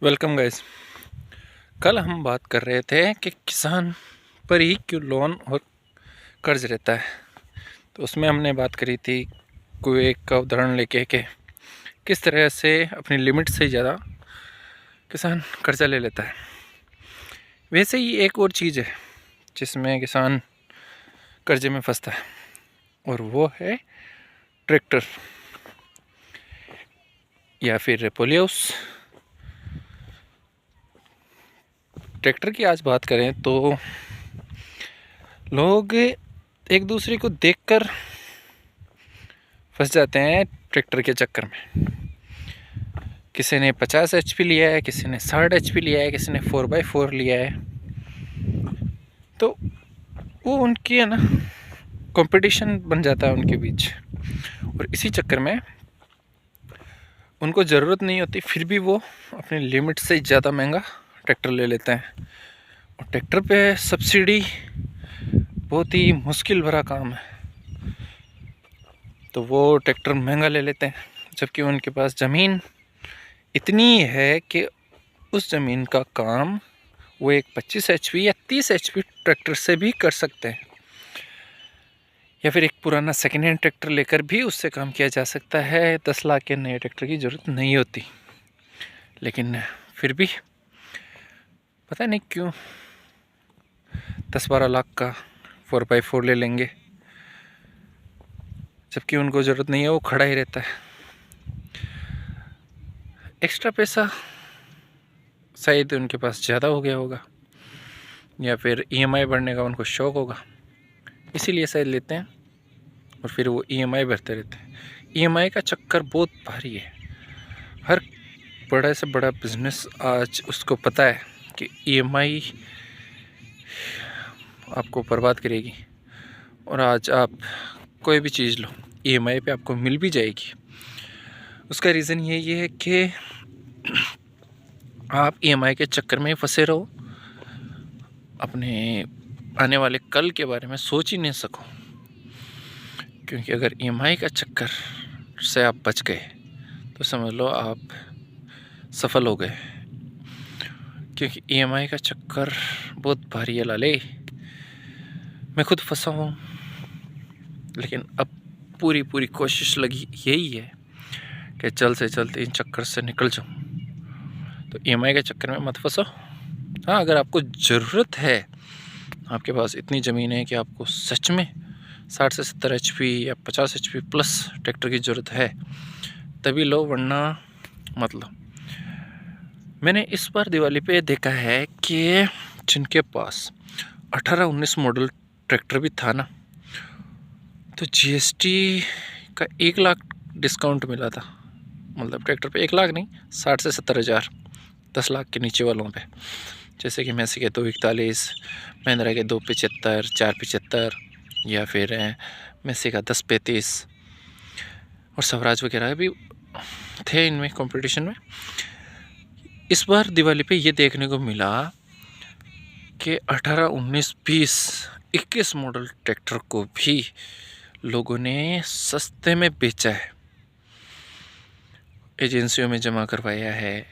Welcome guys. कल हम बात कर रहे थे कि किसान पर ही क्यों लोन और कर्ज रहता है। तो उसमें हमने बात करी थी कुएं का उदाहरण लेके कि किस तरह से अपनी लिमिट से ज़्यादा किसान कर्जा ले लेता है। वैसे ही एक और चीज़ है जिसमें किसान कर्जे में फंसता है और वो है ट्रैक्टर या फिर पोली हाउस। ट्रैक्टर की आज बात करें तो लोग एक दूसरे को देखकर फंस जाते हैं ट्रैक्टर के चक्कर में। किसी ने 50 HP लिया है, किसी ने 60 HP लिया है, किसी ने 4x4 लिया है। तो वो उनकी है ना कंपटीशन बन जाता है उनके बीच, और इसी चक्कर में उनको ज़रूरत नहीं होती फिर भी वो अपनी लिमिट से ज़्यादा महंगा ट्रैक्टर ले लेते हैं। और ट्रैक्टर पे सब्सिडी बहुत ही मुश्किल भरा काम है, तो वो ट्रैक्टर महंगा ले लेते हैं, जबकि उनके पास ज़मीन इतनी है कि उस ज़मीन का काम वो एक 25 HP या 30 HP ट्रैक्टर से भी कर सकते हैं, या फिर एक पुराना सेकेंड हैंड ट्रैक्टर लेकर भी उससे काम किया जा सकता है। 10 लाख के नए ट्रैक्टर की ज़रूरत नहीं होती, लेकिन फिर भी पता नहीं क्यों 10-12 लाख का 4x4 ले लेंगे, जबकि उनको ज़रूरत नहीं है, वो खड़ा ही रहता है। एक्स्ट्रा पैसा शायद उनके पास ज़्यादा हो गया होगा, या फिर EMI भरने का उनको शौक़ होगा, इसीलिए शायद लेते हैं और फिर वो EMI भरते रहते हैं। EMI का चक्कर बहुत भारी है। हर बड़ा से बड़ा बिजनेस आज उसको पता है कि EMI आपको बर्बाद करेगी, और आज आप कोई भी चीज़ लो EMI पे आपको मिल भी जाएगी। उसका रीज़न यही है कि आप EMI के चक्कर में फंसे रहो, अपने आने वाले कल के बारे में सोच ही नहीं सको। क्योंकि अगर EMI का चक्कर से आप बच गए तो समझ लो आप सफल हो गए, क्योंकि EMI का चक्कर बहुत भारी है लाले। मैं खुद फंसा हूँ, लेकिन अब पूरी कोशिश लगी यही है कि जल्द से जल्द इन चक्कर से निकल जाऊँ। तो EMI के चक्कर में मत फंसो। हाँ, अगर आपको ज़रूरत है, आपके पास इतनी ज़मीन है कि आपको सच में 60 से 70 HP या 50 HP प्लस ट्रैक्टर की ज़रूरत है, तभी लो, वरना मत लो। मैंने इस बार दिवाली पे देखा है कि जिनके पास 18-19 मॉडल ट्रैक्टर भी था ना, तो GST का 1 लाख डिस्काउंट मिला था। मतलब ट्रैक्टर पे 1 लाख नहीं, 60 से 70 हज़ार, 10 लाख के नीचे वालों पे, जैसे कि मैसी के 241, महिंद्रा के 275, 475, या फिर मैसी का 1035, और स्वराज वगैरह भी थे इनमें कंपटीशन में। इस बार दिवाली पे ये देखने को मिला कि 18, 19, 20, 21 मॉडल ट्रैक्टर को भी लोगों ने सस्ते में बेचा है, एजेंसियों में जमा करवाया है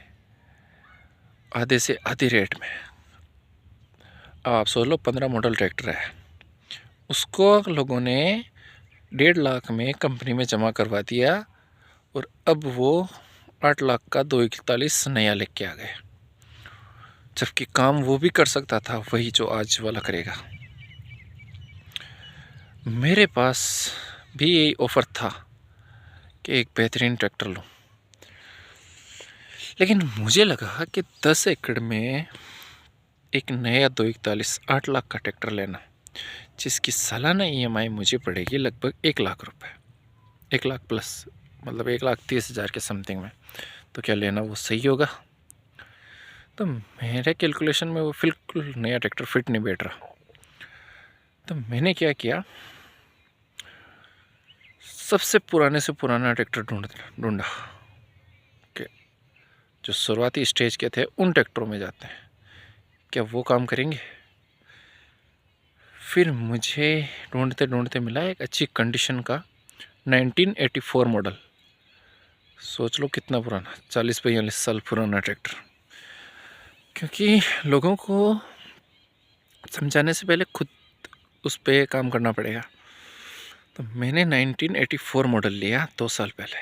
आधे से आधे रेट में। अब आप सोच लो, 15 मॉडल ट्रैक्टर है, उसको लोगों ने 1.5 लाख में कंपनी में जमा करवा दिया, और अब वो 8 लाख का 241 नया लेके आ गए, जबकि काम वो भी कर सकता था वही जो आज वाला करेगा। मेरे पास भी यही ऑफ़र था कि एक बेहतरीन ट्रैक्टर लूँ, लेकिन मुझे लगा कि 10 एकड़ में एक नया 241 8 लाख का ट्रैक्टर लेना, जिसकी सालाना EMI मुझे पड़ेगी लगभग 1 लाख रुपए, 1 लाख प्लस, मतलब 1,30,000 के समथिंग में, तो क्या लेना वो सही होगा? तो मेरे कैलकुलेशन में वो बिल्कुल नया ट्रैक्टर फिट नहीं बैठ रहा। तो मैंने क्या किया, सबसे पुराने से पुराना ट्रैक्टर ढूंढा कि जो शुरुआती स्टेज के थे उन ट्रैक्टरों में जाते हैं, क्या वो काम करेंगे। फिर मुझे ढूंढते ढूंढते मिला एक अच्छी कंडीशन का 1984 मॉडल। सोच लो कितना पुराना, 40-42 साल पुराना ट्रैक्टर। क्योंकि लोगों को समझाने से पहले खुद उस पर काम करना पड़ेगा। तो मैंने 1984 मॉडल लिया 2 साल पहले,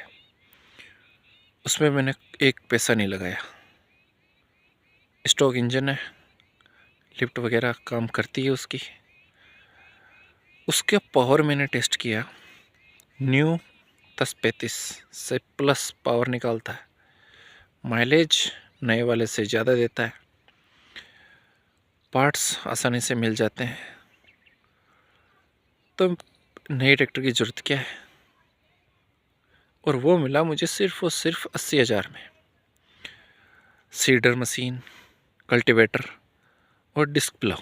उसमें मैंने एक पैसा नहीं लगाया। स्टॉक इंजन है, लिफ्ट वगैरह काम करती है उसकी। उसके पावर मैंने टेस्ट किया, न्यू 1035 से प्लस पावर निकालता है, माइलेज नए वाले से ज़्यादा देता है, पार्ट्स आसानी से मिल जाते हैं। तो नए ट्रैक्टर की ज़रूरत क्या है। और वो मिला मुझे सिर्फ और सिर्फ 80,000 में। सीडर मशीन, कल्टीवेटर और डिस्क प्लाउ,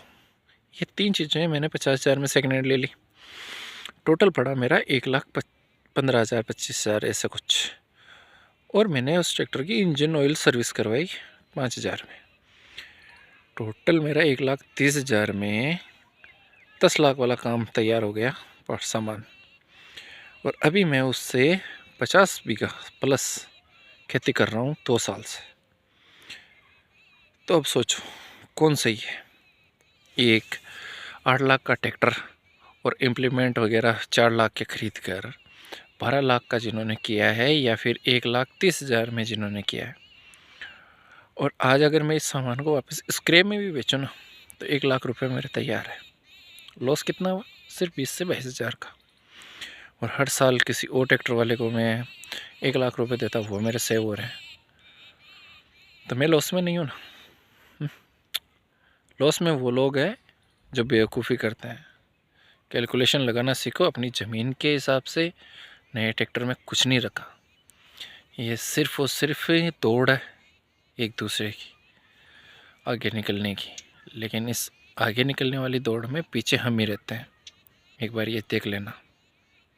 ये 3 चीज़ें मैंने 50,000 में सेकेंड हैंड ले ली। टोटल पड़ा मेरा 1,15,000 25,000 ऐसा कुछ। और मैंने उस ट्रैक्टर की इंजन ऑयल सर्विस करवाई 5,000 में। टोटल मेरा 1,30,000 में 10 लाख वाला काम तैयार हो गया, पार्ट सामान। और अभी मैं उससे 50 बीघा प्लस खेती कर रहा हूँ 2 साल से। तो अब सोचो कौन सही है, एक 8 लाख का ट्रैक्टर और इम्प्लीमेंट वगैरह 4 लाख के खरीद कर 12 लाख का जिन्होंने किया है, या फिर 1,30,000 में जिन्होंने किया है। और आज अगर मैं इस सामान को वापस स्क्रैप में भी बेचूँ ना, तो 1 लाख रुपए मेरे तैयार है। लॉस कितना हुआ, सिर्फ 20 से 22,000 का। और हर साल किसी और ट्रैक्टर वाले को मैं 1 लाख रुपए देता, वो मेरे सेव हो रहे हैं, तो मैं लॉस में नहीं हूँ ना। लॉस में वो लोग हैं जो बेवकूफ़ी करते हैं। कैलकुलेशन लगाना सीखो अपनी ज़मीन के हिसाब से। नए ट्रैक्टर में कुछ नहीं रखा, ये सिर्फ और सिर्फ दौड़ है एक दूसरे की आगे निकलने की। लेकिन इस आगे निकलने वाली दौड़ में पीछे हम ही रहते हैं, एक बार ये देख लेना।